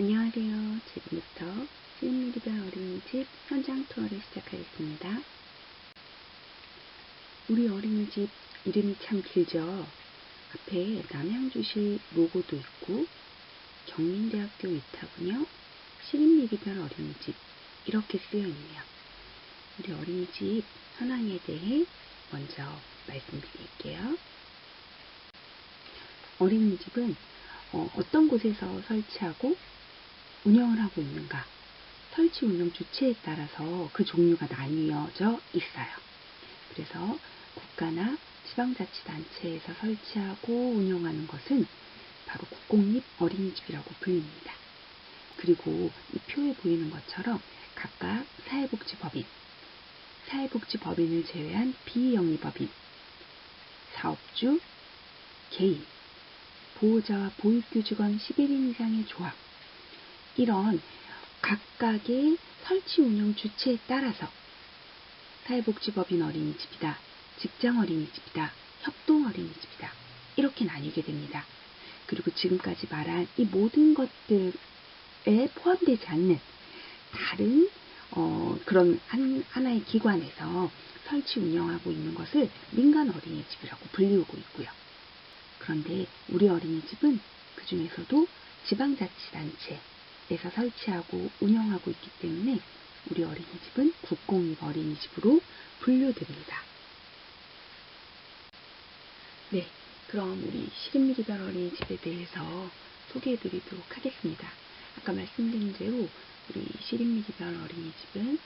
안녕하세요. 지금부터 시립미리별 어린이집 현장 투어를 시작하겠습니다. 우리 어린이집 이름이 참 길죠? 앞에 남양주시 로고도 있고 경민대학교 위탁운영 시립미리별 어린이집 이렇게 쓰여 있네요. 우리 어린이집 현황에 대해 먼저 말씀드릴게요. 어린이집은 어떤 곳에서 설치하고 운영을 하고 있는가, 설치 운영 주체에 따라서 그 종류가 나뉘어져 있어요. 그래서 국가나 지방자치단체에서 설치하고 운영하는 것은 바로 국공립 어린이집이라고 불립니다. 그리고 이 표에 보이는 것처럼 각각 사회복지법인을 제외한 비영리법인, 사업주, 개인, 보호자와 보육교직원 11인 이상의 조합, 이런 각각의 설치 운영 주체에 따라서 사회복지법인 어린이집이다, 직장 어린이집이다, 협동 어린이집이다 이렇게 나뉘게 됩니다. 그리고 지금까지 말한 이 모든 것들에 포함되지 않는 다른 그런 하나의 기관에서 설치 운영하고 있는 것을 민간 어린이집이라고 불리우고 있고요. 그런데 우리 어린이집은 그 중에서도 지방자치단체에서 설치하고 운영하고 있기 때문에 우리 어린이집은 국공립 어린이집으로 분류됩니다. 네, 그럼 우리 시립미리별 어린이집에 대해서 소개해드리도록 하겠습니다. 아까 말씀드린 대로 우리 시립미리별 어린이집은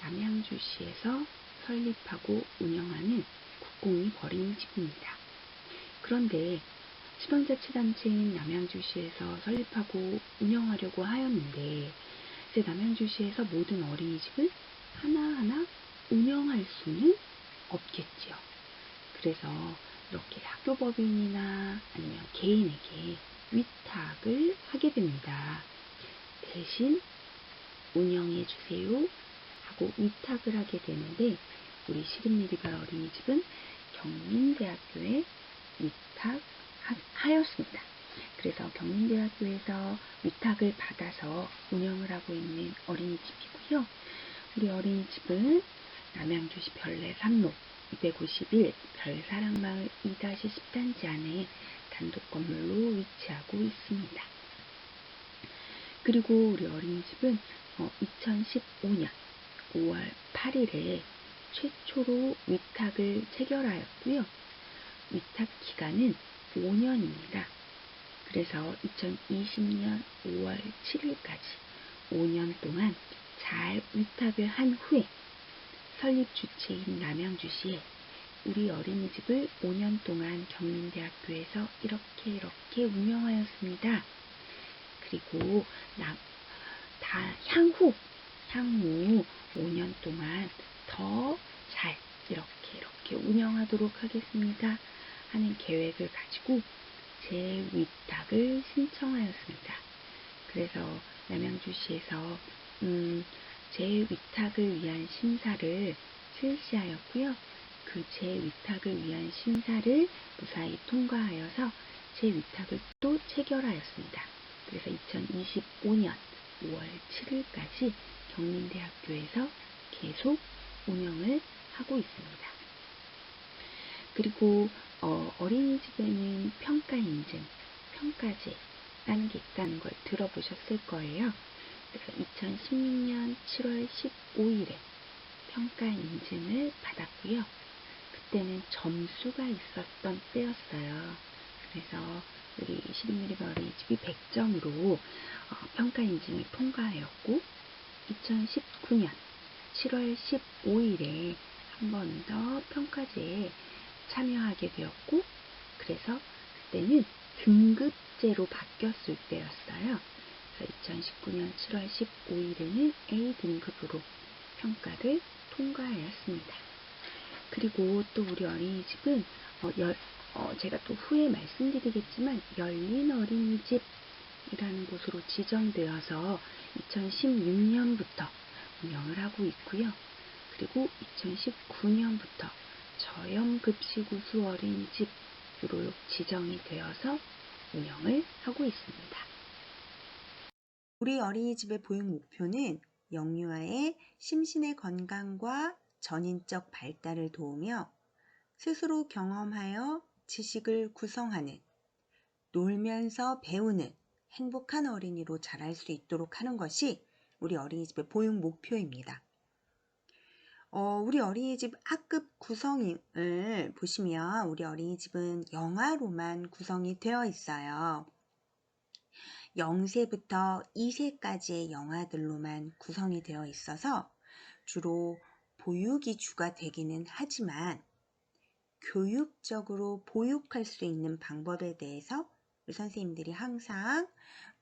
남양주시에서 설립하고 운영하는 국공립 어린이집입니다. 그런데 지방자치단체인 남양주시에서 설립하고 운영하려고 하였는데 이제 남양주시에서 모든 어린이집을 하나하나 운영할 수는 없겠지요. 그래서 이렇게 학교법인이나 아니면 개인에게 위탁을 하게 됩니다. 대신 운영해 주세요 하고 위탁을 하게 되는데 우리 시립미리별 어린이집은 경민대학교에 위탁하였습니다. 그래서 경민대학교에서 위탁을 받아서 운영을 하고 있는 어린이집이고요. 우리 어린이집은 남양주시 별내 3로 251 별사랑마을 2-10단지 안에 단독 건물로 위치하고 있습니다. 그리고 우리 어린이집은 2015년 5월 8일에 최초로 위탁을 체결하였고요. 위탁 기간은 5년입니다. 그래서 2020년 5월 7일까지 5년 동안 잘 위탁을 한 후에 설립 주체인 남양주시에 우리 어린이집을 5년 동안 경민대학교에서 이렇게 운영하였습니다. 그리고 향후 5년 동안 더 잘 이렇게 운영하도록 하겠습니다 하는 계획을 가지고 재위탁을 신청하였습니다. 그래서 남양주시에서 재위탁을 위한 심사를 실시하였고요. 그 재위탁을 위한 심사를 무사히 통과하여서 재위탁을 또 체결하였습니다. 그래서 2025년 5월 7일까지 경민대학교에서 계속 운영을 하고 있습니다. 그리고 어린이집에는 평가인증, 평가제라는 게 있다는 걸 들어보셨을 거예요. 그래서 2016년 7월 15일에 평가인증을 받았고요. 그때는 점수가 있었던 때였어요. 그래서 우리 시립미리별 어린이집이 100점으로 평가인증을 통과하였고 2019년 7월 15일에 한 번 더 평가제에 참여하게 되었고 그래서 그때는 등급제로 바뀌었을 때였어요. 그래서 2019년 7월 15일에는 A등급으로 평가를 통과하였습니다. 그리고 또 우리 어린이집은 제가 또 후에 말씀드리겠지만 열린 어린이집이라는 곳으로 지정되어서 2016년부터 운영을 하고 있고요. 그리고 2019년부터 저염급식우수 어린이집으로 지정이 되어서 운영을 하고 있습니다. 우리 어린이집의 보육 목표는 영유아의 심신의 건강과 전인적 발달을 도우며 스스로 경험하여 지식을 구성하는, 놀면서 배우는 행복한 어린이로 자랄 수 있도록 하는 것이 우리 어린이집의 보육 목표입니다. 우리 어린이집 학급 구성을 보시면 우리 어린이집은 영아로만 구성이 되어 있어요. 0세부터 2세까지의 영아들로만 구성이 되어 있어서 주로 보육이 주가 되기는 하지만 교육적으로 보육할 수 있는 방법에 대해서 우리 선생님들이 항상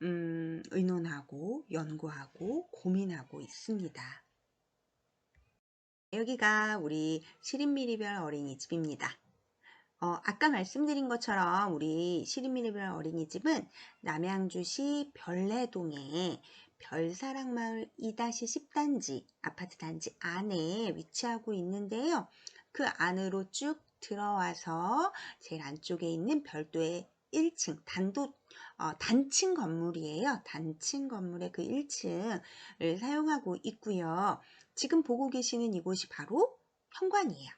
의논하고 연구하고 고민하고 있습니다. 여기가 우리 시린미리별 어린이집입니다. 아까 말씀드린 것처럼 우리 시린미리별 어린이집은 남양주시 별내동에 별사랑마을 2-10단지 아파트 단지 안에 위치하고 있는데요. 그 안으로 쭉 들어와서 제일 안쪽에 있는 별도의 1층 단층 건물이에요. 단층 건물의 그 1층을 사용하고 있고요. 지금 보고 계시는 이곳이 바로 현관이에요.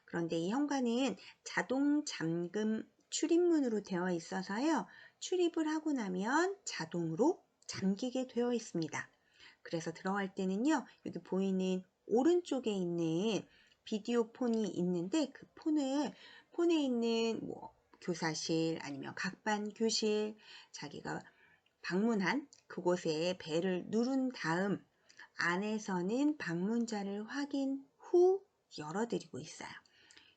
그런데 이 현관은 자동 잠금 출입문으로 되어 있어서요. 출입을 하고 나면 자동으로 잠기게 되어 있습니다. 그래서 들어갈 때는요. 여기 보이는 오른쪽에 있는 비디오 폰이 있는데 그 폰에 있는 교사실 아니면 각반 교실 자기가 방문한 그곳에 벨을 누른 다음 안에서는 방문자를 확인 후 열어드리고 있어요.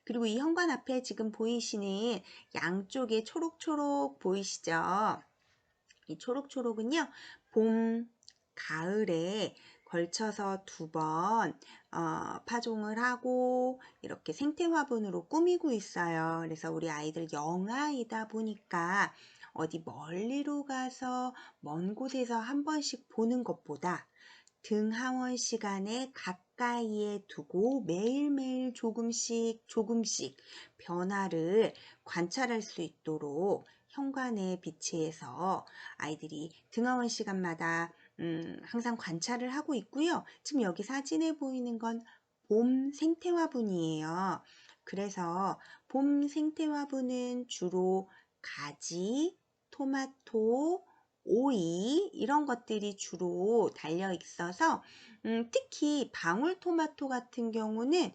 그리고 이 현관 앞에 지금 보이시는 양쪽에 초록초록 보이시죠? 이 초록초록은요, 봄, 가을에 걸쳐서 2번 파종을 하고 이렇게 생태화분으로 꾸미고 있어요. 그래서 우리 아이들 영아이다 보니까 어디 멀리로 가서 먼 곳에서 한 번씩 보는 것보다 등하원 시간에 가까이에 두고 매일매일 조금씩 변화를 관찰할 수 있도록 현관에 비치해서 아이들이 등하원 시간마다 항상 관찰을 하고 있고요. 지금 여기 사진에 보이는 건 봄 생태화분이에요. 그래서 봄 생태화분은 주로 가지, 토마토, 오이 이런 것들이 주로 달려 있어서 특히 방울토마토 같은 경우는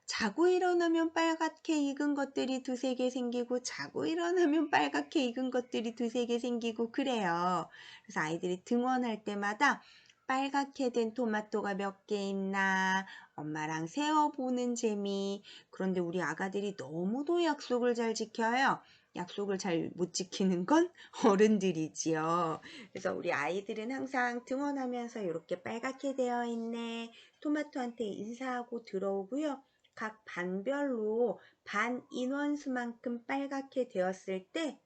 자고 일어나면 빨갛게 익은 것들이 2-3개 생기고 자고 일어나면 빨갛게 익은 것들이 2-3개 생기고 그래요. 그래서 아이들이 등원할 때마다 빨갛게 된 토마토가 몇 개 있나 엄마랑 세어보는 재미. 그런데 우리 아가들이 너무도 약속을 잘 지켜요. 약속을 잘 못 지키는 건 어른들이지요. 그래서 우리 아이들은 항상 등원하면서 이렇게 빨갛게 되어 있네. 토마토한테 인사하고 들어오고요. 각 반별로 반 인원수만큼 빨갛게 되었을 때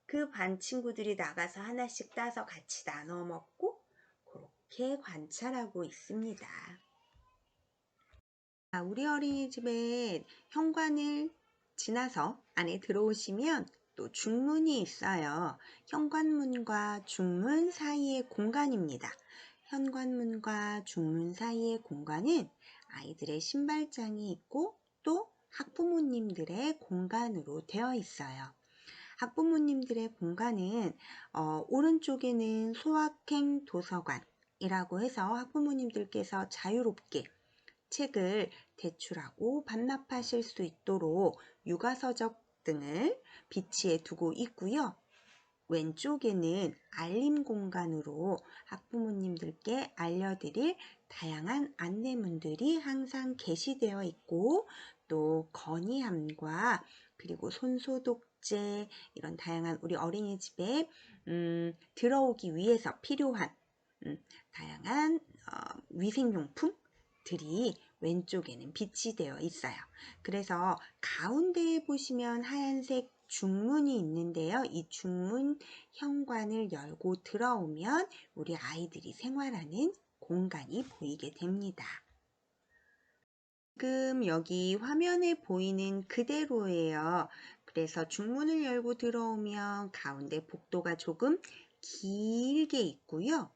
그 반 친구들이 나가서 하나씩 따서 같이 나눠 먹고 그렇게 관찰하고 있습니다. 우리 어린이집에 현관을 지나서 안에 들어오시면 또 중문이 있어요. 현관문과 중문 사이의 공간입니다. 현관문과 중문 사이의 공간은 아이들의 신발장이 있고 또 학부모님들의 공간으로 되어 있어요. 학부모님들의 공간은 오른쪽에는 소확행 도서관이라고 해서 학부모님들께서 자유롭게 책을 대출하고 반납하실 수 있도록 육아서적 등을 비치해 두고 있고요. 왼쪽에는 알림 공간으로 학부모님들께 알려드릴 다양한 안내문들이 항상 게시되어 있고 또 건의함과 그리고 손소독제 이런 다양한 우리 어린이집에 들어오기 위해서 필요한 다양한 위생용품들이 왼쪽에는 비치되어 있어요. 그래서 가운데에 보시면 하얀색 중문이 있는데요. 이 중문 현관을 열고 들어오면 우리 아이들이 생활하는 공간이 보이게 됩니다. 지금 여기 화면에 보이는 그대로예요. 그래서 중문을 열고 들어오면 가운데 복도가 조금 길게 있고요.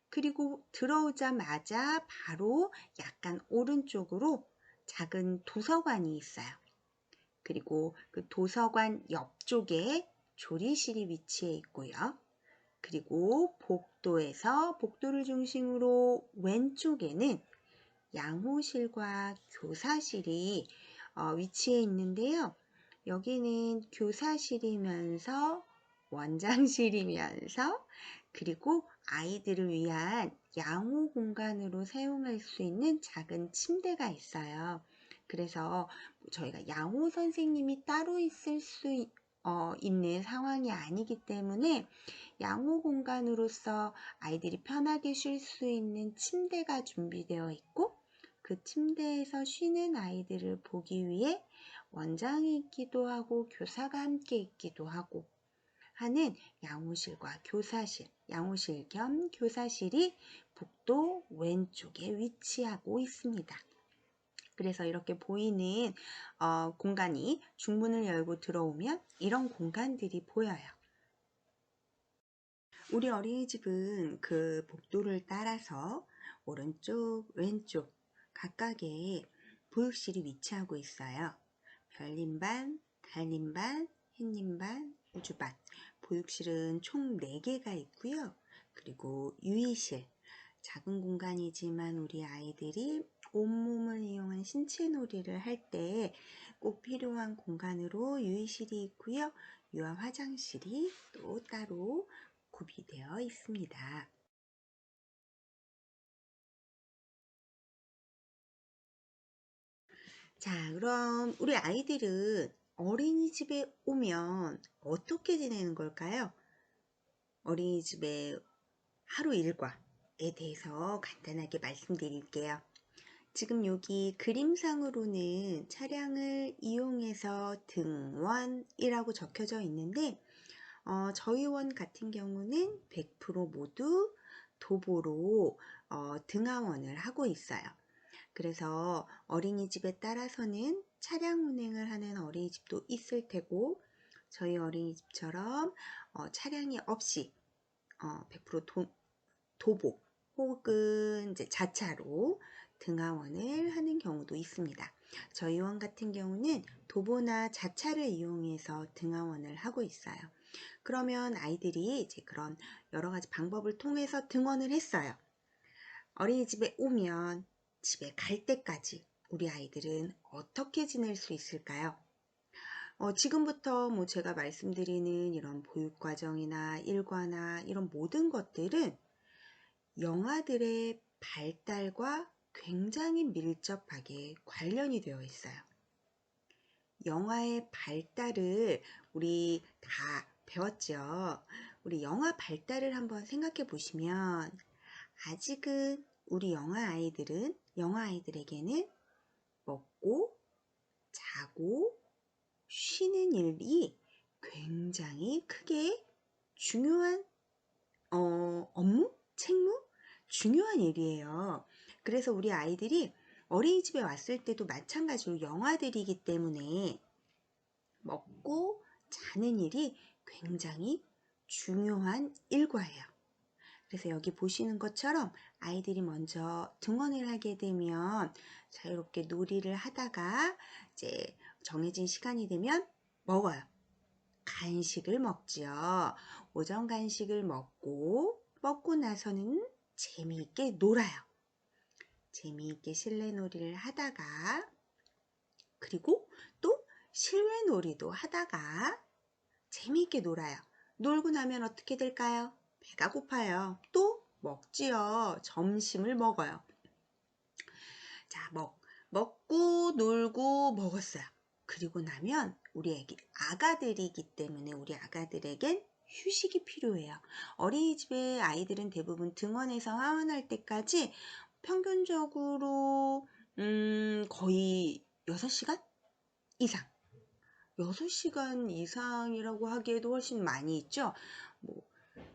그리고 들어오자마자 바로 약간 오른쪽으로 작은 도서관이 있어요. 그리고 그 도서관 옆쪽에 조리실이 위치해 있고요. 그리고 복도를 중심으로 왼쪽에는 양호실과 교사실이 위치해 있는데요. 여기는 교사실이면서 원장실이면서 그리고 아이들을 위한 양호 공간으로 사용할 수 있는 작은 침대가 있어요. 그래서 저희가 양호 선생님이 따로 있을 수 있는 상황이 아니기 때문에 양호 공간으로서 아이들이 편하게 쉴 수 있는 침대가 준비되어 있고 그 침대에서 쉬는 아이들을 보기 위해 원장이 있기도 하고 교사가 함께 있기도 하고 하는 양호실과 교사실, 양호실 겸 교사실이 복도 왼쪽에 위치하고 있습니다. 그래서 이렇게 보이는 공간이 중문을 열고 들어오면 이런 공간들이 보여요. 우리 어린이집은 그 복도를 따라서 오른쪽, 왼쪽 각각의 보육실이 위치하고 있어요. 별님반, 달님반, 햇님반, 우주반. 보육실은 총 4개가 있고요. 그리고 유의실, 작은 공간이지만 우리 아이들이 온몸을 이용한 신체 놀이를 할 때 꼭 필요한 공간으로 유의실이 있고요. 유아 화장실이 또 따로 구비되어 있습니다. 자, 그럼 우리 아이들은 어린이집에 오면 어떻게 지내는 걸까요? 어린이집의 하루 일과에 대해서 간단하게 말씀드릴게요. 지금 여기 그림상으로는 차량을 이용해서 등원이라고 적혀져 있는데 저희 원 같은 경우는 100% 모두 도보로 등하원을 하고 있어요. 그래서 어린이집에 따라서는 차량 운행을 하는 어린이집도 있을 테고 저희 어린이집처럼 차량이 없이 100% 도보 혹은 이제 자차로 등하원을 하는 경우도 있습니다. 저희 원 같은 경우는 도보나 자차를 이용해서 등하원을 하고 있어요. 그러면 아이들이 이제 그런 여러 가지 방법을 통해서 등원을 했어요. 어린이집에 오면 집에 갈 때까지 우리 아이들은 어떻게 지낼 수 있을까요? 지금부터 뭐 제가 말씀드리는 이런 보육과정이나 일과나 이런 모든 것들은 영아들의 발달과 굉장히 밀접하게 관련이 되어 있어요. 영아의 발달을 우리 다 배웠죠. 우리 영아 발달을 한번 생각해 보시면 아직은 우리 영아 아이들에게는 먹고 자고 쉬는 일이 굉장히 크게 중요한 업무, 책무, 중요한 일이에요. 그래서 우리 아이들이 어린이집에 왔을 때도 마찬가지로 영아들이기 때문에 먹고 자는 일이 굉장히 중요한 일과예요. 그래서 여기 보시는 것처럼 아이들이 먼저 등원을 하게 되면 자유롭게 놀이를 하다가 이제 정해진 시간이 되면 먹어요. 간식을 먹지요. 오전 간식을 먹고 나서는 재미있게 놀아요. 재미있게 실내 놀이를 하다가 그리고 또 실외 놀이도 하다가 재미있게 놀아요. 놀고 나면 어떻게 될까요? 배가 고파요. 또 먹지요. 점심을 먹어요. 자, 먹고 놀고 먹었어요. 그리고 나면 우리 아가들이기 때문에 우리 아가들에겐 휴식이 필요해요. 어린이집에 아이들은 대부분 등원해서 하원할 때까지 평균적으로 거의 6시간 이상 6시간 이상이라고 하기에도 훨씬 많이 있죠. 뭐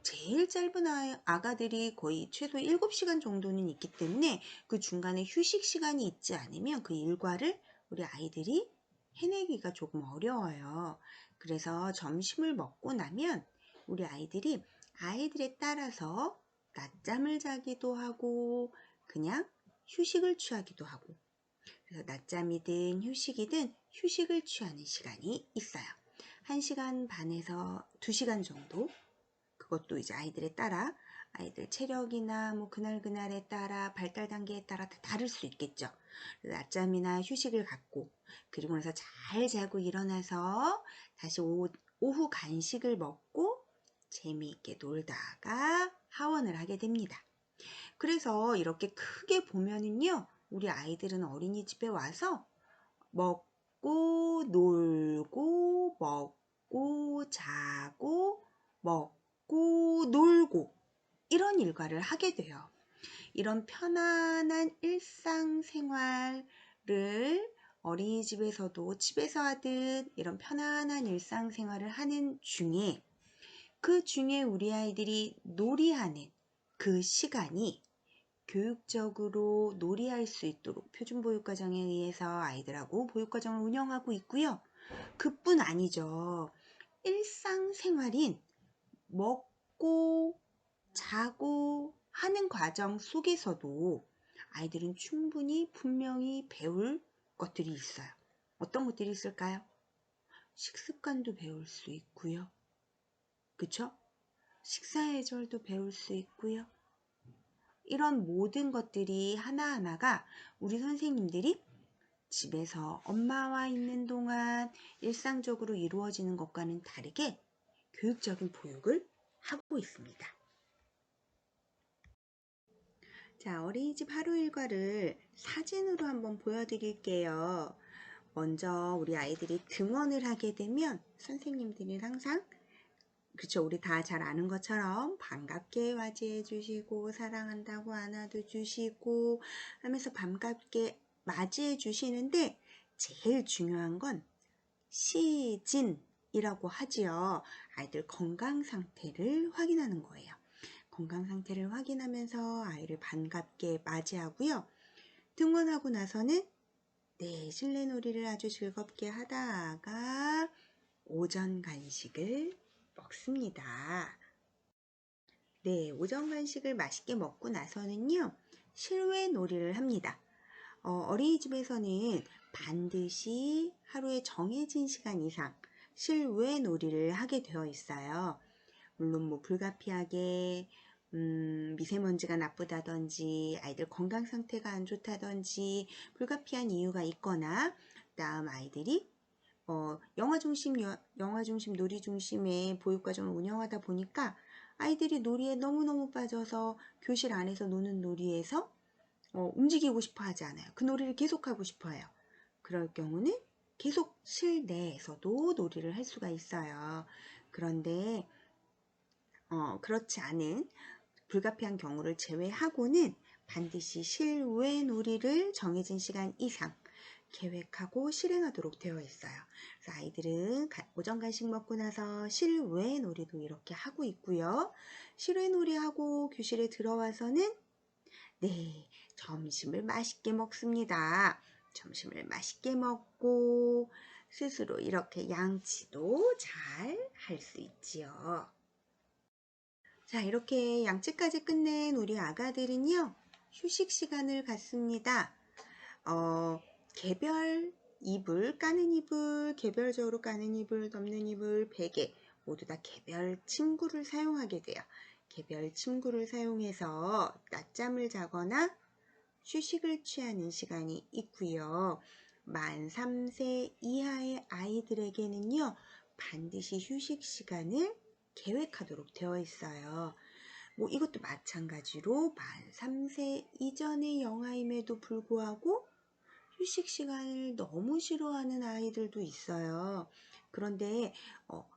제일 짧은 아가들이 거의 최소 7시간 정도는 있기 때문에 그 중간에 휴식 시간이 있지 않으면 그 일과를 우리 아이들이 해내기가 조금 어려워요. 그래서 점심을 먹고 나면 우리 아이들이 아이들에 따라서 낮잠을 자기도 하고 그냥 휴식을 취하기도 하고, 그래서 낮잠이든 휴식이든 휴식을 취하는 시간이 있어요. 1시간 반에서 2시간 정도. 그것도 이제 아이들에 따라, 아이들 체력이나 뭐 그날그날에 따라 발달 단계에 따라 다 다를 수 있겠죠. 낮잠이나 휴식을 갖고, 그리고 나서 잘 자고 일어나서 다시 오후 간식을 먹고 재미있게 놀다가 하원을 하게 됩니다. 그래서 이렇게 크게 보면은요, 우리 아이들은 어린이집에 와서 먹고 놀고 먹고 자고 먹고 놀고 이런 일과를 하게 돼요. 이런 편안한 일상생활을 어린이집에서도 집에서 하듯 이런 편안한 일상생활을 하는 중에, 그 중에 우리 아이들이 놀이하는 그 시간이 교육적으로 놀이할 수 있도록 표준보육과정에 의해서 아이들하고 보육과정을 운영하고 있고요. 그뿐 아니죠. 일상생활인 먹고 자고 하는 과정 속에서도 아이들은 충분히 분명히 배울 것들이 있어요. 어떤 것들이 있을까요? 식습관도 배울 수 있고요. 그쵸? 식사 예절도 배울 수 있고요. 이런 모든 것들이 하나하나가 우리 선생님들이 집에서 엄마와 있는 동안 일상적으로 이루어지는 것과는 다르게 교육적인 보육을 하고 있습니다. 자, 어린이집 하루 일과를 사진으로 한번 보여드릴게요. 먼저 우리 아이들이 등원을 하게 되면 선생님들이 항상, 그쵸, 우리 다 잘 아는 것처럼 반갑게 맞이해 주시고 사랑한다고 안아도 주시고 하면서 반갑게 맞이해 주시는데, 제일 중요한 건 시진이라고 하지요. 아이들 건강 상태를 확인하는 거예요. 건강 상태를 확인하면서 아이를 반갑게 맞이하고요. 등원하고 나서는 실내 놀이를 아주 즐겁게 하다가 오전 간식을 먹습니다. 오전 간식을 맛있게 먹고 나서는요, 실외 놀이를 합니다. 어린이집에서는 반드시 하루에 정해진 시간 이상 실외 놀이를 하게 되어 있어요. 물론 뭐 불가피하게 미세먼지가 나쁘다든지 아이들 건강 상태가 안 좋다든지 불가피한 이유가 있거나, 그다음 아이들이 영아 중심 놀이 중심의 보육과정을 운영하다 보니까 아이들이 놀이에 너무너무 빠져서 교실 안에서 노는 놀이에서 움직이고 싶어 하지 않아요. 그 놀이를 계속하고 싶어 해요. 그럴 경우는 계속 실내에서도 놀이를 할 수가 있어요. 그런데 그렇지 않은 불가피한 경우를 제외하고는 반드시 실외 놀이를 정해진 시간 이상 계획하고 실행하도록 되어 있어요. 그래서 아이들은 오전 간식 먹고 나서 실외 놀이도 이렇게 하고 있고요. 실외 놀이하고 교실에 들어와서는 점심을 맛있게 먹습니다. 점심을 맛있게 먹고 스스로 이렇게 양치도 잘 할 수 있지요. 자, 이렇게 양치까지 끝낸 우리 아가들은요, 휴식 시간을 갖습니다. 개별 이불, 까는 이불, 개별적으로 까는 이불, 덮는 이불, 베개 모두 다 개별 침구를 사용하게 돼요. 개별 침구를 사용해서 낮잠을 자거나 휴식을 취하는 시간이 있고요. 만 3세 이하의 아이들에게는요, 반드시 휴식 시간을 계획하도록 되어 있어요. 뭐 이것도 마찬가지로 만 3세 이전의 영아임에도 불구하고 휴식 시간을 너무 싫어하는 아이들도 있어요. 그런데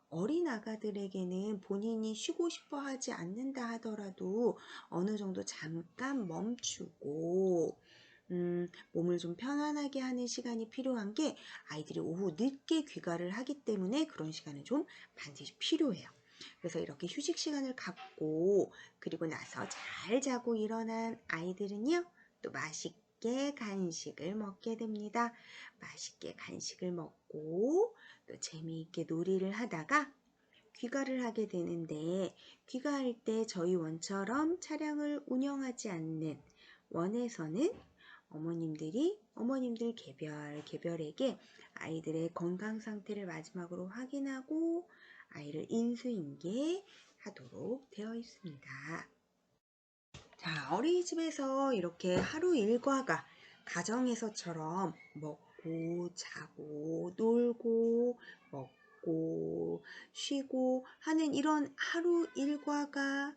어린 아가들에게는 본인이 쉬고 싶어 하지 않는다 하더라도 어느 정도 잠깐 멈추고 몸을 좀 편안하게 하는 시간이 필요한 게, 아이들이 오후 늦게 귀가를 하기 때문에 그런 시간은 좀 반드시 필요해요. 그래서 이렇게 휴식 시간을 갖고 그리고 나서 잘 자고 일어난 아이들은요, 또 맛있게 간식을 먹게 됩니다. 맛있게 간식을 먹고 또 재미있게 놀이를 하다가 귀가를 하게 되는데 귀가할 때 저희 원처럼 차량을 운영하지 않는 원에서는 어머님들 개별에게 아이들의 건강 상태를 마지막으로 확인하고 아이를 인수인계하도록 되어 있습니다. 자, 어린이집에서 이렇게 하루 일과가 가정에서처럼 먹고 자고 놀고 먹고 쉬고 하는 이런 하루 일과가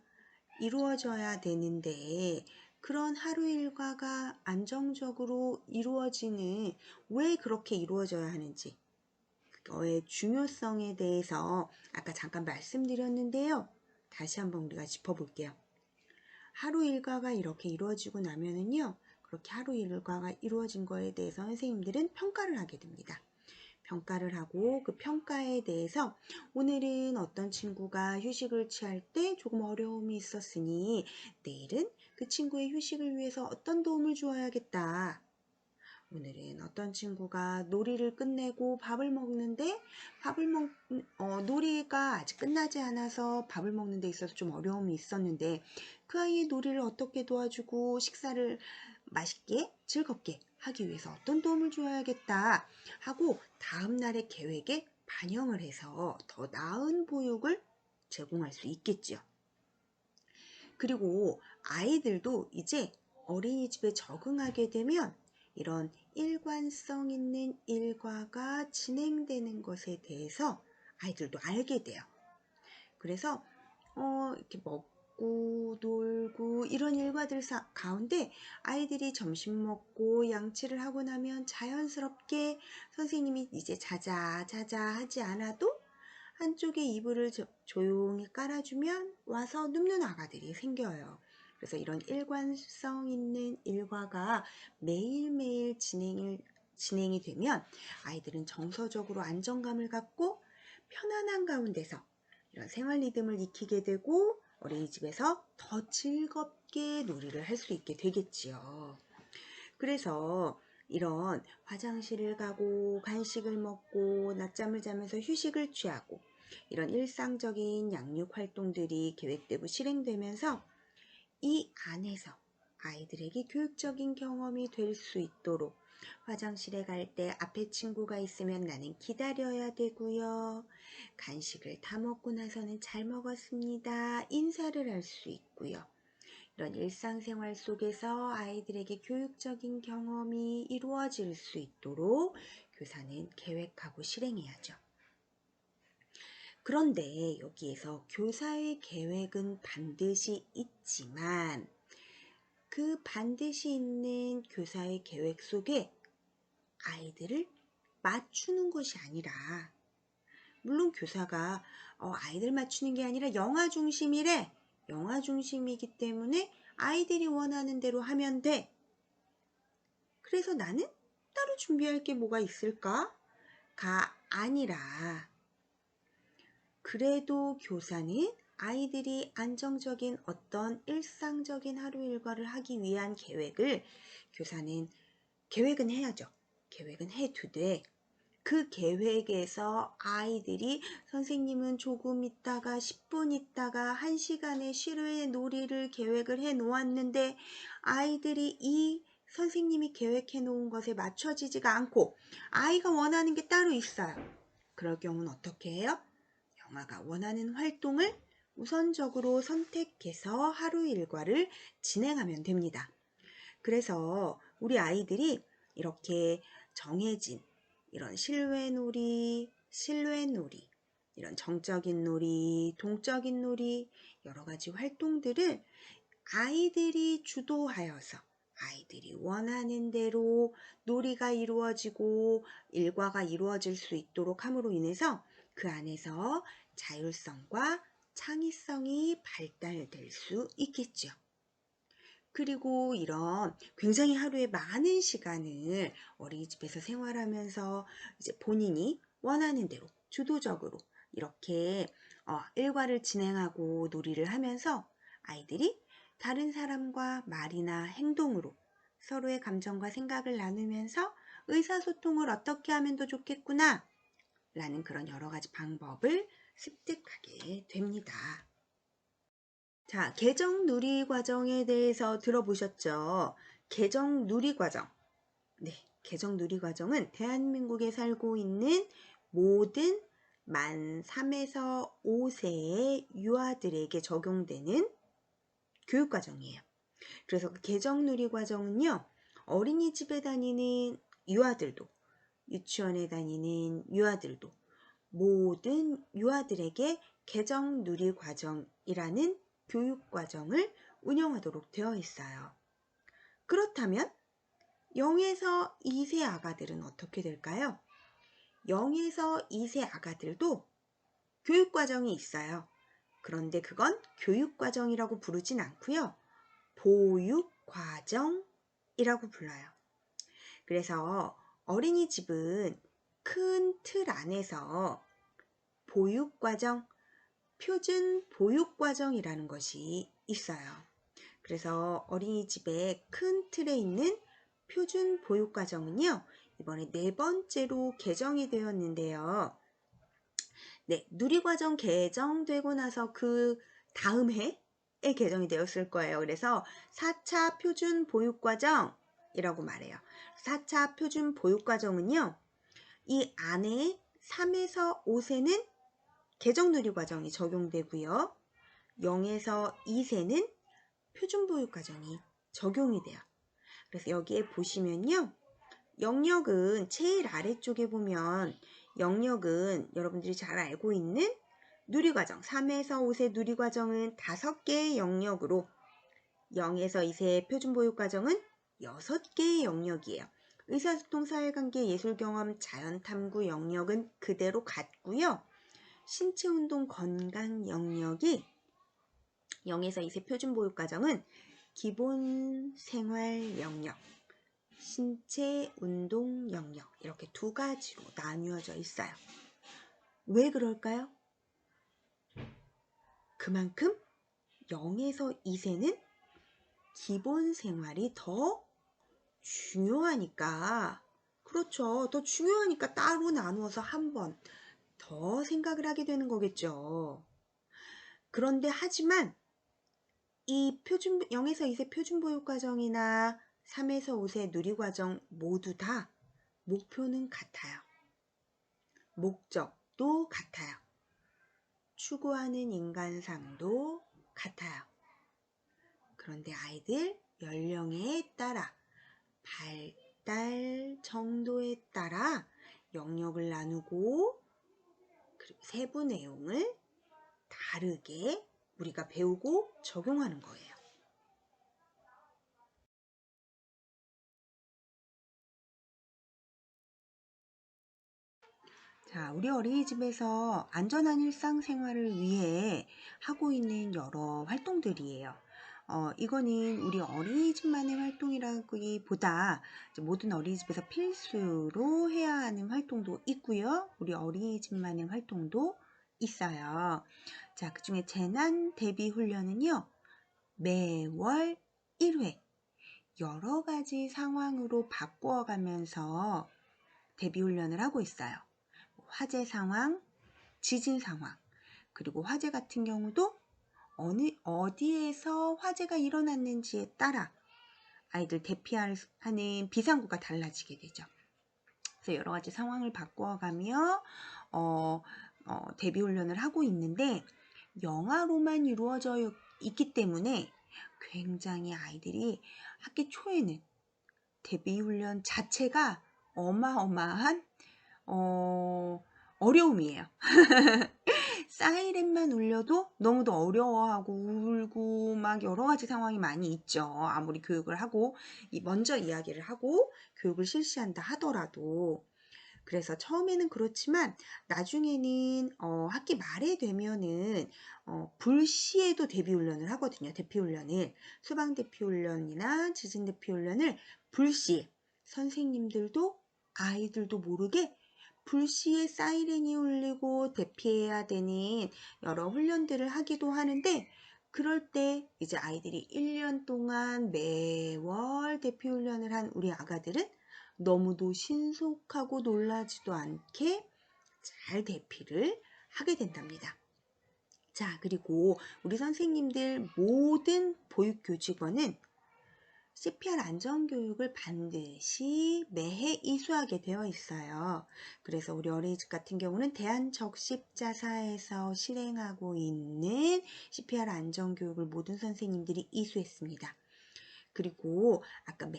이루어져야 되는데 그런 하루 일과가 안정적으로 이루어지는 왜 그렇게 이루어져야 하는지 그거의 중요성에 대해서 아까 잠깐 말씀드렸는데요. 다시 한번 우리가 짚어볼게요. 하루 일과가 이렇게 이루어지고 나면은요, 그렇게 하루 일과가 이루어진 거에 대해서 선생님들은 평가를 하게 됩니다. 평가를 하고 그 평가에 대해서 오늘은 어떤 친구가 휴식을 취할 때 조금 어려움이 있었으니 내일은 그 친구의 휴식을 위해서 어떤 도움을 주어야겠다. 오늘은 어떤 친구가 놀이를 끝내고 밥을 먹는데 놀이가 아직 끝나지 않아서 밥을 먹는 데 있어서 좀 어려움이 있었는데 그 아이의 놀이를 어떻게 도와주고 식사를 맛있게 즐겁게 하기 위해서 어떤 도움을 주어야겠다 하고 다음날의 계획에 반영을 해서 더 나은 보육을 제공할 수 있겠죠. 그리고 아이들도 이제 어린이집에 적응하게 되면 이런 일관성 있는 일과가 진행되는 것에 대해서 아이들도 알게 돼요. 그래서 이렇게 먹고 놀고 이런 일과들 가운데 아이들이 점심 먹고 양치를 하고 나면 자연스럽게 선생님이 이제 자자 하지 않아도 한쪽에 이불을 조용히 깔아주면 와서 눕는 아가들이 생겨요. 그래서 이런 일관성 있는 일과가 매일매일 진행이 되면 아이들은 정서적으로 안정감을 갖고 편안한 가운데서 이런 생활 리듬을 익히게 되고 어린이집에서 더 즐겁게 놀이를 할 수 있게 되겠지요. 그래서 이런 화장실을 가고 간식을 먹고 낮잠을 자면서 휴식을 취하고 이런 일상적인 양육 활동들이 계획되고 실행되면서 이 안에서 아이들에게 교육적인 경험이 될 수 있도록 화장실에 갈 때 앞에 친구가 있으면 나는 기다려야 되고요. 간식을 다 먹고 나서는 잘 먹었습니다. 인사를 할 수 있고요. 이런 일상생활 속에서 아이들에게 교육적인 경험이 이루어질 수 있도록 교사는 계획하고 실행해야죠. 그런데 여기에서 교사의 계획은 반드시 있지만 그 반드시 있는 교사의 계획 속에 아이들을 맞추는 것이 아니라 물론 교사가 아이들 맞추는 게 아니라 영아 중심이래. 영아 중심이기 때문에 아이들이 원하는 대로 하면 돼. 그래서 나는 따로 준비할 게 뭐가 있을까? 가 아니라 그래도 교사는 아이들이 안정적인 어떤 일상적인 하루 일과를 하기 위한 교사는 계획은 해야죠. 계획은 해두되 그 계획에서 아이들이 선생님은 조금 있다가 10분 있다가 1시간의 실외 놀이를 계획을 해 놓았는데 아이들이 이 선생님이 계획해 놓은 것에 맞춰지지가 않고 아이가 원하는 게 따로 있어요. 그럴 경우는 어떻게 해요? 영아가 원하는 활동을 우선적으로 선택해서 하루 일과를 진행하면 됩니다. 그래서 우리 아이들이 이렇게 정해진 이런 실외 놀이, 이런 정적인 놀이, 동적인 놀이, 여러 가지 활동들을 아이들이 주도하여서 아이들이 원하는 대로 놀이가 이루어지고 일과가 이루어질 수 있도록 함으로 인해서 그 안에서 자율성과 창의성이 발달될 수 있겠죠. 그리고 이런 굉장히 하루에 많은 시간을 어린이집에서 생활하면서 이제 본인이 원하는 대로 주도적으로 이렇게 일과를 진행하고 놀이를 하면서 아이들이 다른 사람과 말이나 행동으로 서로의 감정과 생각을 나누면서 의사소통을 어떻게 하면 더 좋겠구나 라는 그런 여러 가지 방법을 습득하게 됩니다. 자, 개정 누리 과정에 대해서 들어보셨죠? 개정 누리 과정. 네, 개정 누리 과정은 대한민국에 살고 있는 모든 만 3에서 5세의 유아들에게 적용되는 교육 과정이에요. 그래서 그 개정 누리 과정은요, 어린이집에 다니는 유아들도, 유치원에 다니는 유아들도, 모든 유아들에게 개정 누리 과정이라는 교육 과정을 운영하도록 되어 있어요. 그렇다면 0에서 2세 아가들은 어떻게 될까요? 0에서 2세 아가들도 교육 과정이 있어요. 그런데 그건 교육 과정이라고 부르진 않고요. 보육 과정이라고 불러요. 그래서 어린이집은 큰 틀 안에서 보육과정, 표준 보육과정이라는 것이 있어요. 그래서 어린이집의 큰 틀에 있는 표준 보육과정은요, 이번에 4번째로 개정이 되었는데요. 네, 누리과정 개정되고 나서 그 다음 해에 개정이 되었을 거예요. 그래서 4차 표준 보육과정이라고 말해요. 4차 표준 보육과정은요, 이 안에 3에서 5세는 개정 누리과정이 적용되고요. 0에서 2세는 표준 보육과정이 적용이 돼요. 그래서 여기에 보시면요. 영역은 제일 아래쪽에 보면 영역은 여러분들이 잘 알고 있는 누리과정, 3에서 5세 누리과정은 5개의 영역으로 0에서 2세 표준보육과정은 6개의 영역이에요. 의사소통, 사회관계, 예술경험, 자연탐구 영역은 그대로 같고요. 신체운동, 건강 영역이 0에서 2세 표준보육과정은 기본생활 영역, 신체운동 영역 이렇게 2가지로 나뉘어져 있어요. 왜 그럴까요? 그만큼 0에서 2세는 기본생활이 더 중요하니까, 그렇죠. 더 중요하니까 따로 나누어서 한 번 더 생각을 하게 되는 거겠죠. 그런데 하지만 이 0에서 2세 표준보육과정이나 3에서 5세 누리과정 모두 다 목표는 같아요. 목적도 같아요. 추구하는 인간상도 같아요. 그런데 아이들 연령에 따라, 발달 정도에 따라 영역을 나누고 그리고 세부 내용을 다르게 우리가 배우고 적용하는 거예요. 자, 우리 어린이집에서 안전한 일상생활을 위해 하고 있는 여러 활동들이에요. 이거는 우리 어린이집만의 활동이라기보다 모든 어린이집에서 필수로 해야 하는 활동도 있고요. 우리 어린이집만의 활동도 있어요. 자, 그 중에 재난 대비 훈련은요, 매월 1회 여러 가지 상황으로 바꾸어가면서 대비 훈련을 하고 있어요. 화재 상황, 지진 상황, 그리고 화재 같은 경우도 어디에서 화재가 일어났는지에 따라 아이들 대피하는 비상구가 달라지게 되죠. 그래서 여러 가지 상황을 바꾸어가며 대비 훈련을 하고 있는데 영아로만 이루어져 있기 때문에 굉장히 아이들이 학기 초에는 대비 훈련 자체가 어마어마한 어려움이에요. 사이렌만 울려도 너무도 어려워하고 울고 막 여러 가지 상황이 많이 있죠. 아무리 교육을 하고 먼저 이야기를 하고 교육을 실시한다 하더라도. 그래서 처음에는 그렇지만 나중에는 학기 말에 되면은 불시에도 대비 훈련을 하거든요. 대피 훈련을, 수방 대피 훈련이나 지진 대피 훈련을 불시에 선생님들도 아이들도 모르게 불시에 사이렌이 울리고 대피해야 되는 여러 훈련들을 하기도 하는데, 그럴 때 이제 아이들이 1년 동안 매월 대피 훈련을 한 우리 아가들은 너무도 신속하고 놀라지도 않게 잘 대피를 하게 된답니다. 자, 그리고 우리 선생님들 모든 보육교직원은 CPR 안전교육을 반드시 매해 이수하게 되어 있어요. 그래서 우리 어린이집 같은 경우는 대한적십자사에서 실행하고 있는 CPR 안전교육을 모든 선생님들이 이수했습니다. 그리고 아까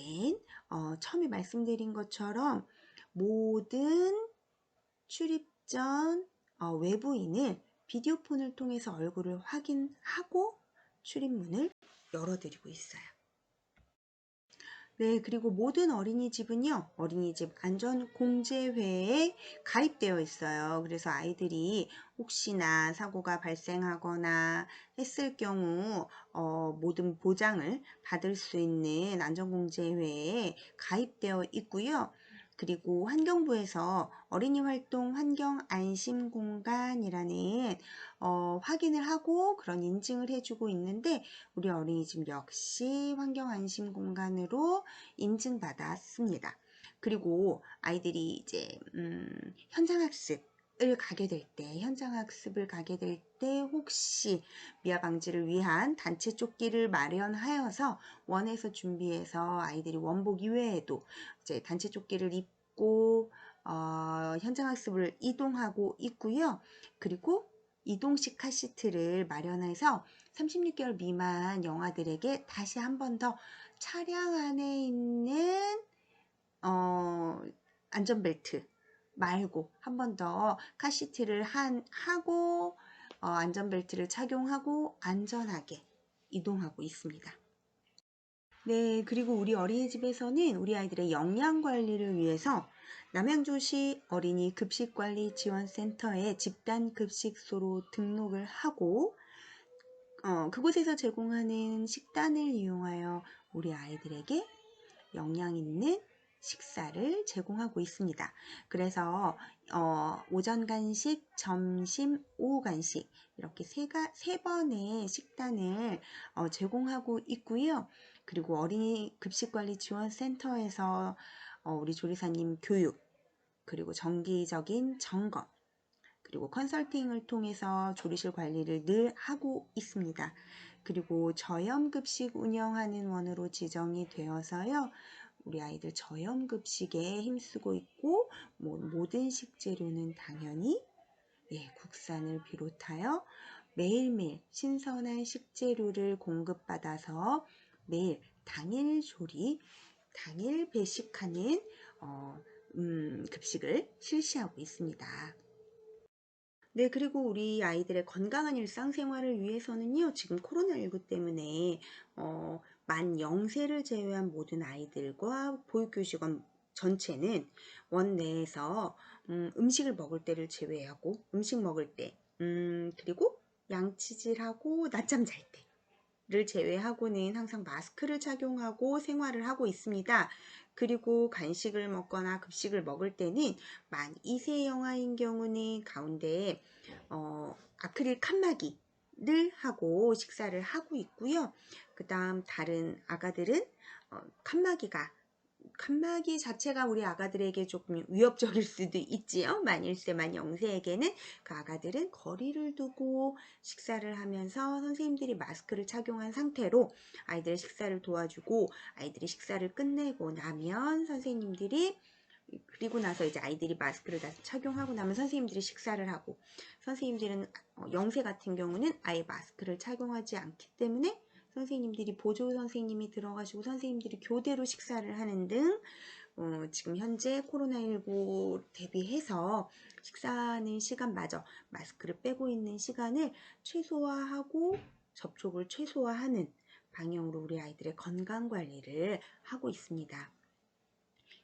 처음에 말씀드린 것처럼 모든 출입 전 외부인을 비디오폰을 통해서 얼굴을 확인하고 출입문을 열어드리고 있어요. 네, 그리고 모든 어린이집은요, 어린이집 안전공제회에 가입되어 있어요. 그래서 아이들이 혹시나 사고가 발생하거나 했을 경우 모든 보장을 받을 수 있는 안전공제회에 가입되어 있고요. 그리고 환경부에서 어린이 활동 환경 안심 공간이라는 확인을 하고 그런 인증을 해주고 있는데, 우리 어린이집 역시 환경 안심 공간으로 인증받았습니다. 그리고 아이들이 이제 현장학습을 가게 될 때 혹시 미아 방지를 위한 단체 조끼를 마련하여서 원에서 준비해서 아이들이 원복 이외에도 이제 단체 조끼를 입고 현장학습을 이동하고 있고요. 그리고 이동식 카시트를 마련해서 36개월 미만 영아들에게 다시 한 번 더 차량 안에 있는 안전벨트 말고 한 번 더 카시트를 하고 안전벨트를 착용하고 안전하게 이동하고 있습니다. 네, 그리고 우리 어린이집에서는 우리 아이들의 영양관리를 위해서 남양주시 어린이 급식관리지원센터에 집단급식소로 등록을 하고 그곳에서 제공하는 식단을 이용하여 우리 아이들에게 영양 있는 식사를 제공하고 있습니다. 그래서 오전 간식, 점심, 오후 간식 이렇게 세 번의 식단을 제공하고 있고요. 그리고 어린이 급식관리지원센터에서 우리 조리사님 교육, 그리고 정기적인 점검, 그리고 컨설팅을 통해서 조리실 관리를 늘 하고 있습니다. 그리고 저염급식 운영하는 원으로 지정이 되어서요. 우리 아이들 저염급식에 힘쓰고 있고 모든 식재료는 당연히 국산을 비롯하여 매일매일 신선한 식재료를 공급받아서 매일 당일 조리, 당일 배식하는 급식을 실시하고 있습니다. 네, 그리고 우리 아이들의 건강한 일상생활을 위해서는요, 지금 코로나19 때문에 만 0세를 제외한 모든 아이들과 보육교직원 전체는 원 내에서 음식을 먹을 때를 제외하고 음식 먹을 때 그리고 양치질하고 낮잠 잘 때를 제외하고는 항상 마스크를 착용하고 생활을 하고 있습니다. 그리고 간식을 먹거나 급식을 먹을 때는 만 2세 영아인 경우는 가운데에 아크릴 칸막이를 하고 식사를 하고 있고요. 그 다음 다른 아가들은 칸막이 자체가 우리 아가들에게 조금 위협적일 수도 있지요. 만 1세, 만 0세에게는 그 아가들은 거리를 두고 식사를 하면서 선생님들이 마스크를 착용한 상태로 아이들의 식사를 도와주고, 아이들이 식사를 끝내고 나면 선생님들이, 그리고 나서 이제 아이들이 마스크를 다시 착용하고 나면 선생님들이 식사를 하고, 선생님들은 0세 같은 경우는 아예 마스크를 착용하지 않기 때문에 선생님들이 보조 선생님이 들어가시고 선생님들이 교대로 식사를 하는 등 지금 현재 코로나19 대비해서 식사하는 시간마저 마스크를 빼고 있는 시간을 최소화하고 접촉을 최소화하는 방향으로 우리 아이들의 건강관리를 하고 있습니다.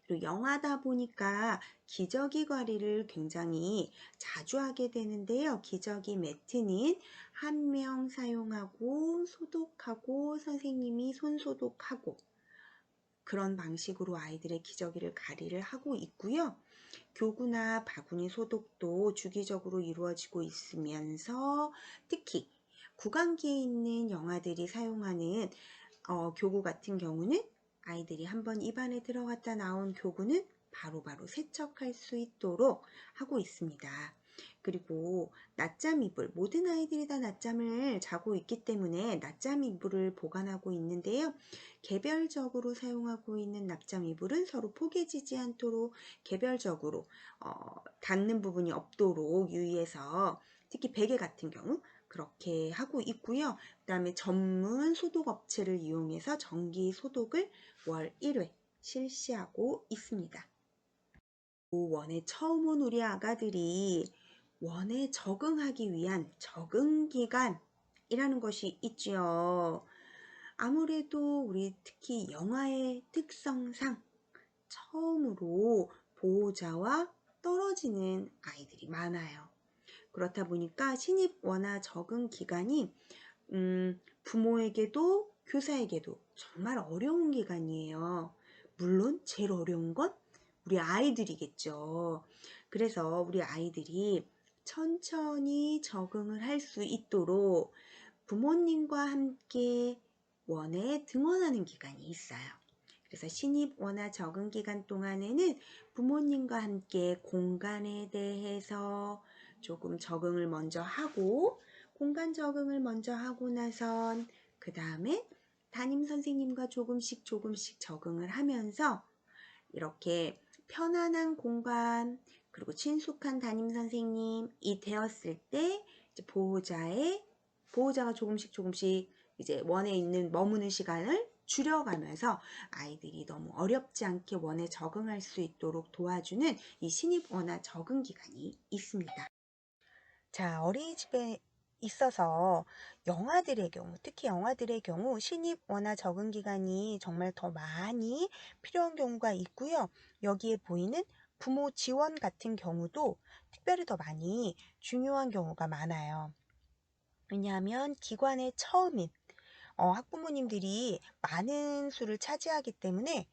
그리고 영아다 보니까 기저귀 관리를 굉장히 자주 하게 되는데요. 기저귀 매트는 한 명 사용하고 소독하고 선생님이 손 소독하고 그런 방식으로 아이들의 기저귀를 관리를 하고 있고요. 교구나 바구니 소독도 주기적으로 이루어지고 있으면서 특히 구강기에 있는 영아들이 사용하는 교구 같은 경우는 아이들이 한번 입안에 들어갔다 나온 교구는 바로바로 세척할 수 있도록 하고 있습니다. 그리고 낮잠 이불, 모든 아이들이 다 낮잠을 자고 있기 때문에 낮잠 이불을 보관하고 있는데요. 개별적으로 사용하고 있는 낮잠 이불은 서로 포개지지 않도록 개별적으로 닿는 부분이 없도록 유의해서, 특히 베개 같은 경우 그렇게 하고 있고요. 그 다음에 전문 소독 업체를 이용해서 정기 소독을 월 1회 실시하고 있습니다. 원에 처음 온 우리 아가들이 원에 적응하기 위한 적응 기간이라는 것이 있지요. 아무래도 우리 특히 영아의 특성상 처음으로 보호자와 떨어지는 아이들이 많아요. 그렇다 보니까 신입 원화 적응 기간이 부모에게도 교사에게도 정말 어려운 기간이에요. 물론 제일 어려운 건 우리 아이들이겠죠. 그래서 우리 아이들이 천천히 적응을 할 수 있도록 부모님과 함께 원에 등원하는 기간이 있어요. 그래서 신입 원화 적응 기간 동안에는 부모님과 함께 공간에 대해서 조금 적응을 먼저 하고, 공간 적응을 먼저 하고 나선 그 다음에 담임 선생님과 조금씩 적응을 하면서 이렇게 편안한 공간, 그리고 친숙한 담임 선생님이 되었을 때 이제 보호자가 조금씩 이제 원에 있는 머무는 시간을 줄여가면서 아이들이 너무 어렵지 않게 원에 적응할 수 있도록 도와주는 이 신입 원화 적응 기간이 있습니다. 자, 어린이집에 있어서 특히 영아들의 경우 신입 원화 적응 기간이 정말 더 많이 필요한 경우가 있고요. 여기에 보이는 부모 지원 같은 경우도 특별히 더 많이 중요한 경우가 많아요. 왜냐하면 기관의 처음인 학부모님들이 많은 수를 차지하기 때문에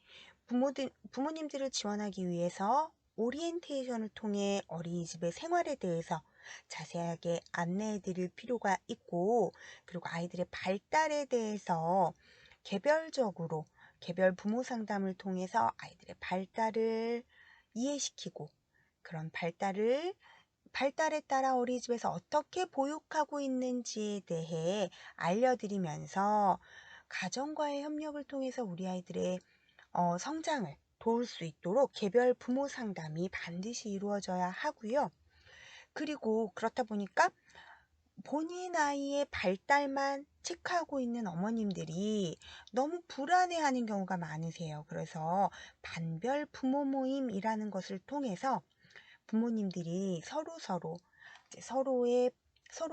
부모님들을 지원하기 위해서 오리엔테이션을 통해 어린이집의 생활에 대해서 자세하게 안내해 드릴 필요가 있고, 그리고 아이들의 발달에 대해서 개별적으로 개별 부모 상담을 통해서 아이들의 발달을 이해시키고, 그런 발달에 따라 어린이집에서 어떻게 보육하고 있는지에 대해 알려드리면서 가정과의 협력을 통해서 우리 아이들의 성장을 도울 수 있도록 개별 부모 상담이 반드시 이루어져야 하고요. 그리고 그렇다 보니까 본인 아이의 발달만 체크하고 있는 어머님들이 너무 불안해하는 경우가 많으세요. 그래서 반별 부모 모임이라는 것을 통해서 부모님들이 서로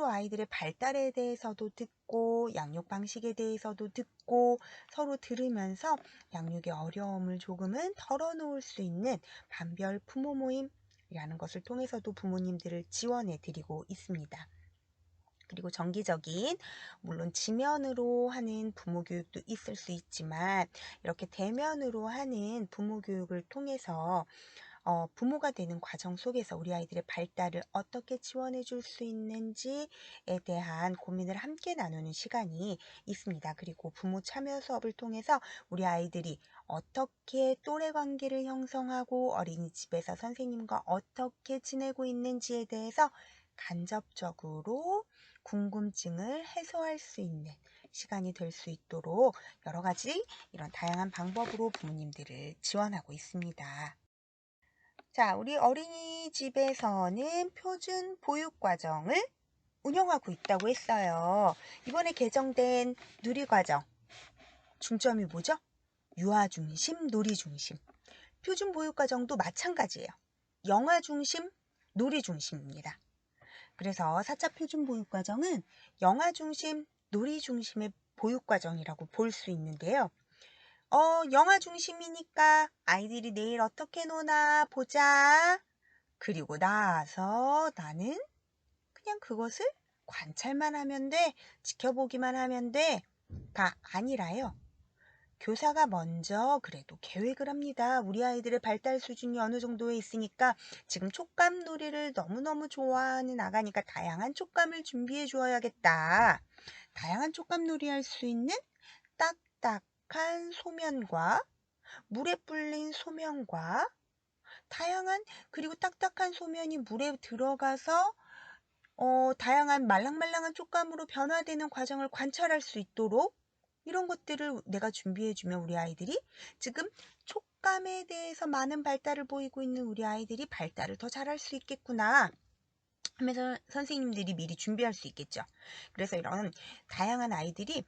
아이들의 발달에 대해서도 듣고 양육 방식에 대해서도 듣고 서로 들으면서 양육의 어려움을 조금은 덜어놓을 수 있는 반별 부모 모임이라는 것을 통해서도 부모님들을 지원해 드리고 있습니다. 그리고 정기적인, 물론 지면으로 하는 부모 교육도 있을 수 있지만 이렇게 대면으로 하는 부모 교육을 통해서 부모가 되는 과정 속에서 우리 아이들의 발달을 어떻게 지원해 줄 수 있는지에 대한 고민을 함께 나누는 시간이 있습니다. 그리고 부모 참여 수업을 통해서 우리 아이들이 어떻게 또래 관계를 형성하고 어린이집에서 선생님과 어떻게 지내고 있는지에 대해서 간접적으로 궁금증을 해소할 수 있는 시간이 될 수 있도록 여러 가지 이런 다양한 방법으로 부모님들을 지원하고 있습니다. 자, 우리 어린이집에서는 표준 보육과정을 운영하고 있다고 했어요. 이번에 개정된 누리과정, 중점이 뭐죠? 유아중심, 놀이중심. 표준 보육과정도 마찬가지예요. 영아중심, 놀이중심입니다. 그래서 4차 표준 보육과정은 영아중심, 놀이중심의 보육과정이라고 볼 수 있는데요. 영화 중심이니까 아이들이 내일 어떻게 노나 보자. 그리고 나서 나는 그냥 그것을 관찰만 하면 돼. 지켜보기만 하면 돼. 가 아니라요. 교사가 먼저 그래도 계획을 합니다. 우리 아이들의 발달 수준이 어느 정도에 있으니까 지금 촉감 놀이를 너무너무 좋아하는 아가니까 다양한 촉감을 준비해 주어야겠다. 다양한 촉감 놀이 할 수 있는 딱딱한 소면과 물에 불린 소면과 다양한 그리고 딱딱한 소면이 물에 들어가서 다양한 말랑말랑한 촉감으로 변화되는 과정을 관찰할 수 있도록 이런 것들을 내가 준비해주면 우리 아이들이 지금 촉감에 대해서 많은 발달을 보이고 있는 우리 아이들이 발달을 더 잘할 수 있겠구나 하면서 선생님들이 미리 준비할 수 있겠죠. 그래서 이런 다양한 아이들이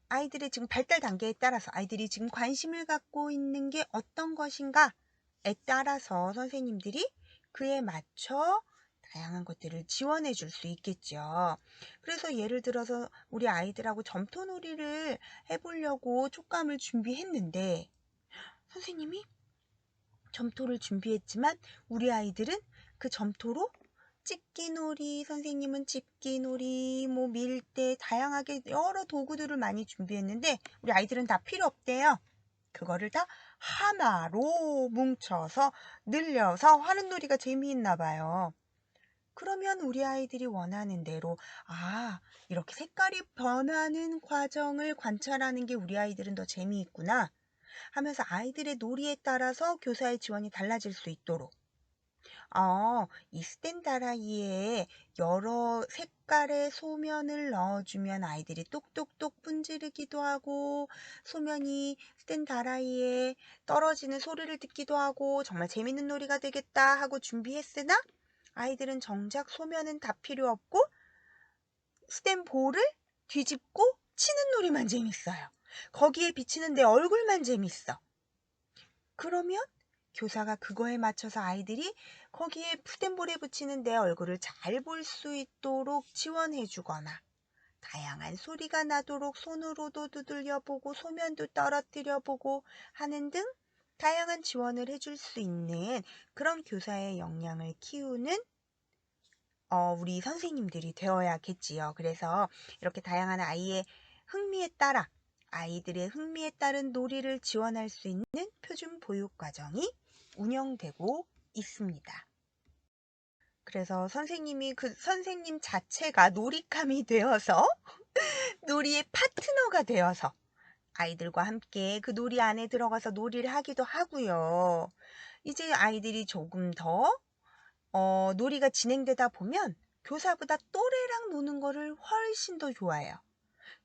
아이들의 지금 발달 단계에 따라서 아이들이 지금 관심을 갖고 있는 게 어떤 것인가에 따라서 선생님들이 그에 맞춰 다양한 것들을 지원해 줄 수 있겠죠. 그래서 예를 들어서 우리 아이들하고 점토놀이를 해보려고 촉감을 준비했는데 선생님이 점토를 준비했지만 우리 아이들은 그 점토로 찍기놀이, 선생님은 집기놀이, 뭐 밀대, 다양하게 여러 도구들을 많이 준비했는데 우리 아이들은 다 필요 없대요. 그거를 다 하나로 뭉쳐서 늘려서 하는 놀이가 재미있나 봐요. 그러면 우리 아이들이 원하는 대로 이렇게 색깔이 변하는 과정을 관찰하는 게 우리 아이들은 더 재미있구나 하면서 아이들의 놀이에 따라서 교사의 지원이 달라질 수 있도록 이 스텐다라이에 여러 색깔의 소면을 넣어주면 아이들이 똑똑똑 분지르기도 하고 소면이 스텐다라이에 떨어지는 소리를 듣기도 하고 정말 재밌는 놀이가 되겠다 하고 준비했으나 아이들은 정작 소면은 다 필요 없고 스텐볼을 뒤집고 치는 놀이만 재밌어요. 거기에 비치는 내 얼굴만 재밌어. 그러면 교사가 그거에 맞춰서 아이들이 거기에 스텐볼에 붙이는 내 얼굴을 잘 볼 수 있도록 지원해 주거나 다양한 소리가 나도록 손으로도 두들겨보고 소면도 떨어뜨려보고 하는 등 다양한 지원을 해줄 수 있는 그런 교사의 역량을 키우는 우리 선생님들이 되어야겠지요. 그래서 이렇게 다양한 아이의 흥미에 따라 아이들의 흥미에 따른 놀이를 지원할 수 있는 표준 보육 과정이 운영되고 있습니다. 그래서 선생님이 그 선생님 자체가 놀이감이 되어서 놀이의 파트너가 되어서 아이들과 함께 그 놀이 안에 들어가서 놀이를 하기도 하고요. 이제 아이들이 조금 더 놀이가 진행되다 보면 교사보다 또래랑 노는 거를 훨씬 더 좋아해요.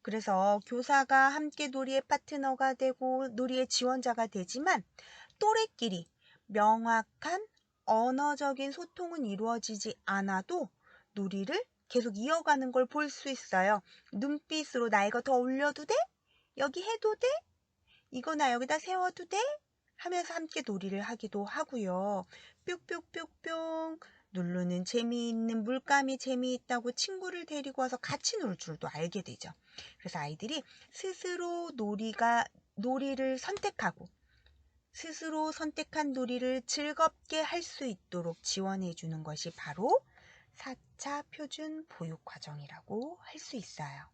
그래서 교사가 함께 놀이의 파트너가 되고 놀이의 지원자가 되지만 또래끼리 명확한 언어적인 소통은 이루어지지 않아도 놀이를 계속 이어가는 걸 볼 수 있어요. 눈빛으로 나 이거 더 올려도 돼? 여기 해도 돼? 이거 나 여기다 세워도 돼? 하면서 함께 놀이를 하기도 하고요. 뿅뿅뿅뿅 누르는 재미있는 물감이 재미있다고 친구를 데리고 와서 같이 놀 줄도 알게 되죠. 그래서 아이들이 스스로 놀이를 선택하고 스스로 선택한 놀이를 즐겁게 할 수 있도록 지원해 주는 것이 바로 4차 표준 보육 과정이라고 할 수 있어요.